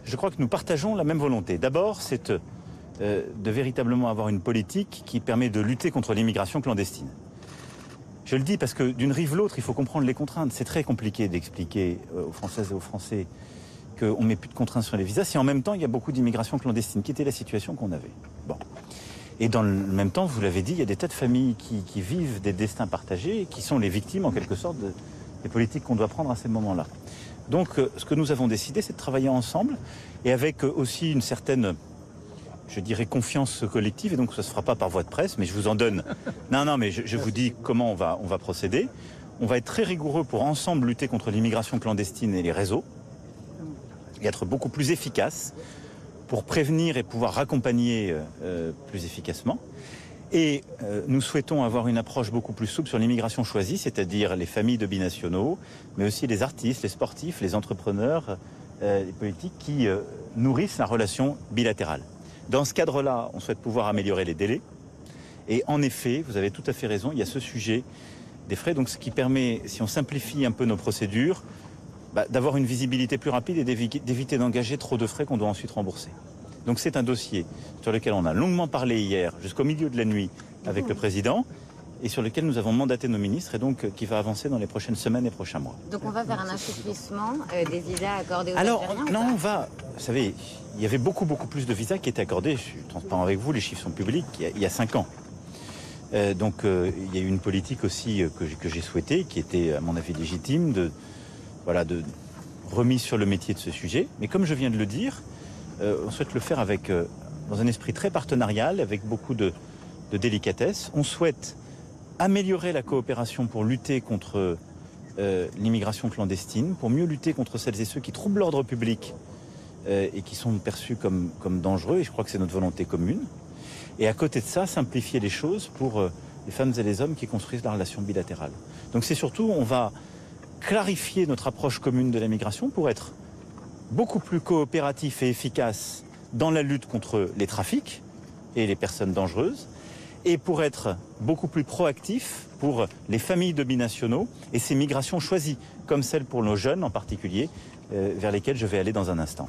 Je crois que nous partageons la même volonté. D'abord, c'est de véritablement avoir une politique qui permet de lutter contre l'immigration clandestine. Je le dis parce que d'une rive à l'autre, il faut comprendre les contraintes. C'est très compliqué d'expliquer aux Françaises et aux Français qu'on ne met plus de contraintes sur les visas si en même temps il y a beaucoup d'immigration clandestine, qui était la situation qu'on avait. Bon. Et dans le même temps, vous l'avez dit, il y a des tas de familles qui vivent des destins partagés et qui sont les victimes en quelque sorte des politiques qu'on doit prendre à ces moments-là. Donc ce que nous avons décidé, c'est de travailler ensemble et avec aussi une certaine, je dirais, confiance collective. Et donc ça ne se fera pas par voie de presse, mais je vous en donne. Non, mais je vous dis comment on va procéder. On va être très rigoureux pour ensemble lutter contre l'immigration clandestine et les réseaux et être beaucoup plus efficace pour prévenir et pouvoir accompagner plus efficacement. Et nous souhaitons avoir une approche beaucoup plus souple sur l'immigration choisie, c'est-à-dire les familles de binationaux, mais aussi les artistes, les sportifs, les entrepreneurs, les politiques qui nourrissent la relation bilatérale. Dans ce cadre-là, on souhaite pouvoir améliorer les délais. Et en effet, vous avez tout à fait raison, il y a ce sujet des frais, donc ce qui permet, si on simplifie un peu nos procédures, d'avoir une visibilité plus rapide et d'éviter d'engager trop de frais qu'on doit ensuite rembourser. Donc c'est un dossier sur lequel on a longuement parlé hier, jusqu'au milieu de la nuit, avec le président, et sur lequel nous avons mandaté nos ministres, et donc qui va avancer dans les prochaines semaines et prochains mois. Donc on va vers un assouplissement des visas accordés aux Alors, Algériens? non, on va... Vous savez, il y avait beaucoup plus de visas qui étaient accordés, je suis transparent avec vous, les chiffres sont publics, il y a 5 ans. Donc il y a eu une politique aussi que j'ai souhaitée, qui était à mon avis légitime, de remise sur le métier de ce sujet. Mais comme je viens de le dire, on souhaite le faire dans un esprit très partenarial, avec beaucoup de délicatesse. On souhaite améliorer la coopération pour lutter contre l'immigration clandestine, pour mieux lutter contre celles et ceux qui troublent l'ordre public et qui sont perçus comme dangereux. Et je crois que c'est notre volonté commune. Et à côté de ça, simplifier les choses pour les femmes et les hommes qui construisent la relation bilatérale. Donc c'est surtout, on va clarifier notre approche commune de la migration pour être beaucoup plus coopératif et efficace dans la lutte contre les trafics et les personnes dangereuses, et pour être beaucoup plus proactif pour les familles de binationaux et ces migrations choisies, comme celle pour nos jeunes en particulier, vers lesquelles je vais aller dans un instant.